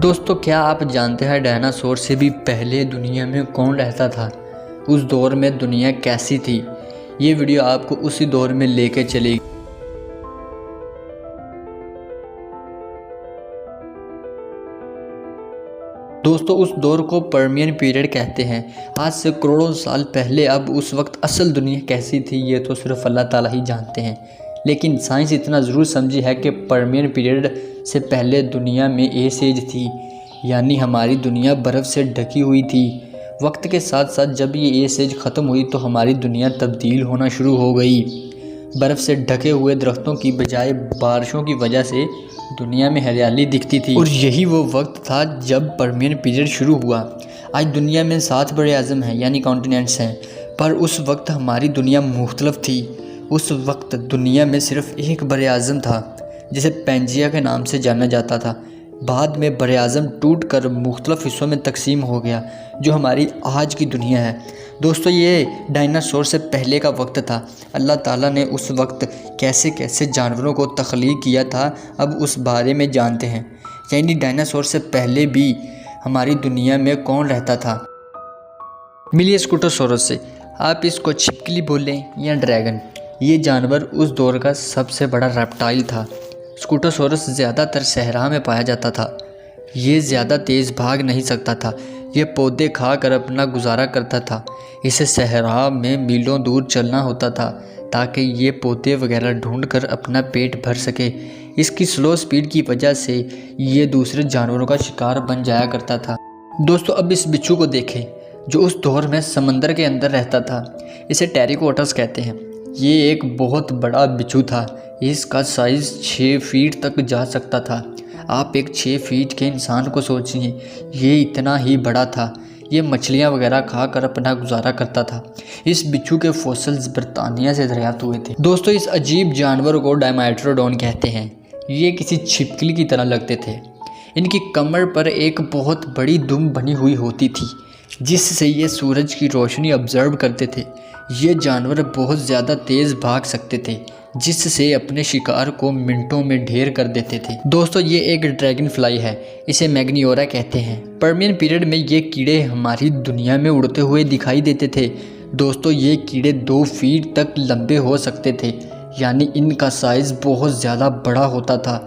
دوستو کیا آپ جانتے ہیں ڈائناسور سے بھی پہلے دنیا میں کون رہتا تھا؟ اس دور میں دنیا کیسی تھی؟ یہ ویڈیو آپ کو اسی دور میں لے کے چلے گی۔ دوستو اس دور کو پرمین پیریڈ کہتے ہیں۔ آج سے کروڑوں سال پہلے اب اس وقت اصل دنیا کیسی تھی یہ تو صرف اللہ تعالیٰ ہی جانتے ہیں، لیکن سائنس اتنا ضرور سمجھی ہے کہ پرمین پیریڈ سے پہلے دنیا میں ایس ایج تھی، یعنی ہماری دنیا برف سے ڈھکی ہوئی تھی۔ وقت کے ساتھ ساتھ جب یہ ایس ایج ختم ہوئی تو ہماری دنیا تبدیل ہونا شروع ہو گئی۔ برف سے ڈھکے ہوئے درختوں کی بجائے بارشوں کی وجہ سے دنیا میں ہریالی دکھتی تھی، اور یہی وہ وقت تھا جب پرمین پیریڈ شروع ہوا۔ آج دنیا میں 7 بڑے اعظم ہیں، یعنی کانٹیننٹس ہیں، پر اس وقت ہماری دنیا مختلف تھی۔ اس وقت دنیا میں صرف ایک بر اعظم تھا جسے پینجیا کے نام سے جانا جاتا تھا۔ بعد میں بر اعظم ٹوٹ کر مختلف حصوں میں تقسیم ہو گیا جو ہماری آج کی دنیا ہے۔ دوستو یہ ڈائناسور سے پہلے کا وقت تھا۔ اللہ تعالیٰ نے اس وقت کیسے کیسے جانوروں کو تخلیق کیا تھا اب اس بارے میں جانتے ہیں، یعنی ڈائناسور سے پہلے بھی ہماری دنیا میں کون رہتا تھا۔ ملیے اسکوٹوسورس سے، آپ اس کو چھپکلی بولیں یا ڈریگن، یہ جانور اس دور کا سب سے بڑا ریپٹائل تھا۔ اسکوٹوسورس زیادہ تر صحرا میں پایا جاتا تھا۔ یہ زیادہ تیز بھاگ نہیں سکتا تھا، یہ پودے کھا کر اپنا گزارا کرتا تھا۔ اسے صحرا میں میلوں دور چلنا ہوتا تھا تاکہ یہ پودے وغیرہ ڈھونڈ کر اپنا پیٹ بھر سکے۔ اس کی سلو سپیڈ کی وجہ سے یہ دوسرے جانوروں کا شکار بن جایا کرتا تھا۔ دوستو اب اس بچھو کو دیکھیں جو اس دور میں سمندر کے اندر رہتا تھا۔ اسے ٹیریکوٹس کہتے ہیں۔ یہ ایک بہت بڑا بچھو تھا، اس کا سائز 6 فیٹ تک جا سکتا تھا۔ آپ ایک 6 فیٹ کے انسان کو سوچیں، یہ اتنا ہی بڑا تھا۔ یہ مچھلیاں وغیرہ کھا کر اپنا گزارا کرتا تھا۔ اس بچھو کے فوسلز برطانیہ سے دریافت ہوئے تھے۔ دوستو اس عجیب جانور کو ڈائمیٹروڈون کہتے ہیں۔ یہ کسی چھپکلی کی طرح لگتے تھے۔ ان کی کمر پر ایک بہت بڑی دم بنی ہوئی ہوتی تھی جس سے یہ سورج کی روشنی آبزرو کرتے تھے۔ یہ جانور بہت زیادہ تیز بھاگ سکتے تھے جس سے اپنے شکار کو منٹوں میں ڈھیر کر دیتے تھے۔ دوستو یہ ایک ڈریگن فلائی ہے، اسے میگنیورا کہتے ہیں۔ پرمین پیریڈ میں یہ کیڑے ہماری دنیا میں اڑتے ہوئے دکھائی دیتے تھے۔ دوستو یہ کیڑے 2 فیٹ تک لمبے ہو سکتے تھے، یعنی ان کا سائز بہت زیادہ بڑا ہوتا تھا۔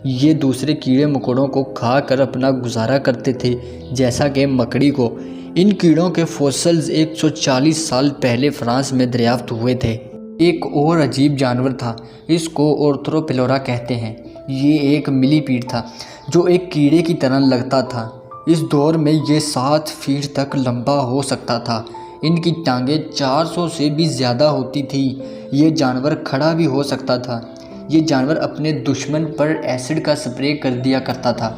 یہ دوسرے کیڑے مکوڑوں کو کھا کر اپنا گزارا کرتے تھے، جیسا کہ مکڑی کو۔ ان کیڑوں کے فوسلز 140 سال پہلے فرانس میں دریافت ہوئے تھے۔ ایک اور عجیب جانور تھا، اس کو اورتھروپیلورا کہتے ہیں۔ یہ ایک ملی پیڈ تھا جو ایک کیڑے کی طرح لگتا تھا۔ اس دور میں یہ 7 فیٹ تک لمبا ہو سکتا تھا۔ ان کی ٹانگیں 400 سے بھی زیادہ ہوتی تھی۔ یہ جانور کھڑا بھی ہو سکتا تھا۔ یہ جانور اپنے دشمن پر ایسڈ کا سپرے کر دیا کرتا تھا۔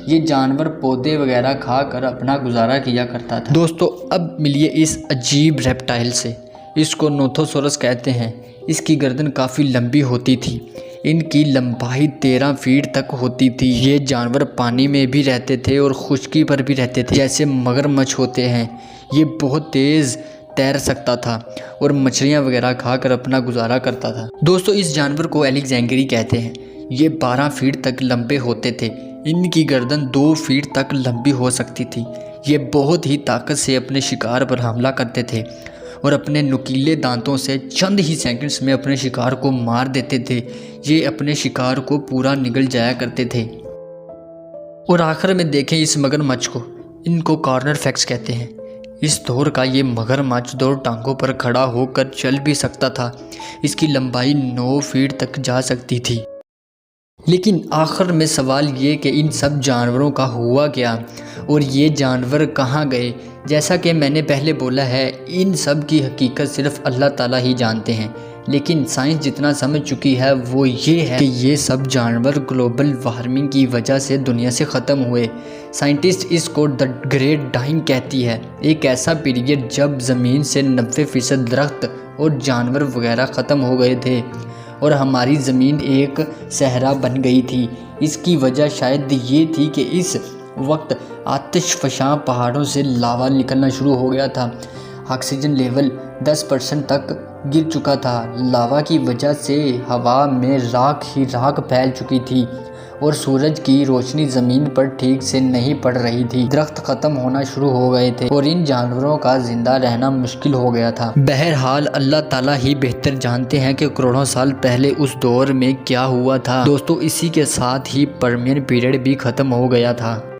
یہ جانور پودے وغیرہ کھا کر اپنا گزارا کیا کرتا تھا۔ دوستو اب ملیے اس عجیب ریپٹائل سے، اس کو نوتھوسورس کہتے ہیں۔ اس کی گردن کافی لمبی ہوتی تھی، ان کی لمبائی 13 فیٹ تک ہوتی تھی۔ یہ جانور پانی میں بھی رہتے تھے اور خشکی پر بھی رہتے تھے، جیسے مگرمچھ ہوتے ہیں۔ یہ بہت تیز تیر سکتا تھا اور مچھلیاں وغیرہ کھا کر اپنا گزارا کرتا تھا۔ دوستو اس جانور کو الیگزینڈری کہتے ہیں۔ یہ 12 فیٹ تک لمبے ہوتے تھے، ان کی گردن 2 فیٹ تک لمبی ہو سکتی تھی۔ یہ بہت ہی طاقت سے اپنے شکار پر حملہ کرتے تھے اور اپنے نکیلے دانتوں سے چند ہی سیکنڈز میں اپنے شکار کو مار دیتے تھے۔ یہ اپنے شکار کو پورا نگل جایا کرتے تھے۔ اور آخر میں دیکھیں اس مگرمچھ کو، ان کو کارنر فیکس کہتے ہیں۔ اس دور کا یہ مگرمچھ 2 ٹانگوں پر کھڑا ہو کر چل بھی سکتا تھا۔ اس کی لمبائی 9 فیٹ تک جا سکتی تھی۔ لیکن آخر میں سوال یہ کہ ان سب جانوروں کا ہوا کیا اور یہ جانور کہاں گئے؟ جیسا کہ میں نے پہلے بولا ہے، ان سب کی حقیقت صرف اللہ تعالیٰ ہی جانتے ہیں، لیکن سائنس جتنا سمجھ چکی ہے وہ یہ ہے کہ یہ سب جانور گلوبل وارمنگ کی وجہ سے دنیا سے ختم ہوئے۔ سائنٹسٹ اس کو دی گریٹ ڈائنگ کہتی ہے، ایک ایسا پیریڈ جب زمین سے 90% درخت اور جانور وغیرہ ختم ہو گئے تھے اور ہماری زمین ایک صحرا بن گئی تھی۔ اس کی وجہ شاید یہ تھی کہ اس وقت آتش فشاں پہاڑوں سے لاوا نکلنا شروع ہو گیا تھا۔ آکسیجن لیول 10% تک گر چکا تھا۔ لاوا کی وجہ سے ہوا میں راکھ ہی راکھ پھیل چکی تھی اور سورج کی روشنی زمین پر ٹھیک سے نہیں پڑ رہی تھی۔ درخت ختم ہونا شروع ہو گئے تھے اور ان جانوروں کا زندہ رہنا مشکل ہو گیا تھا۔ بہرحال اللہ تعالیٰ ہی بہتر جانتے ہیں کہ کروڑوں سال پہلے اس دور میں کیا ہوا تھا۔ دوستو، اسی کے ساتھ ہی پرمین پیریڈ بھی ختم ہو گیا تھا۔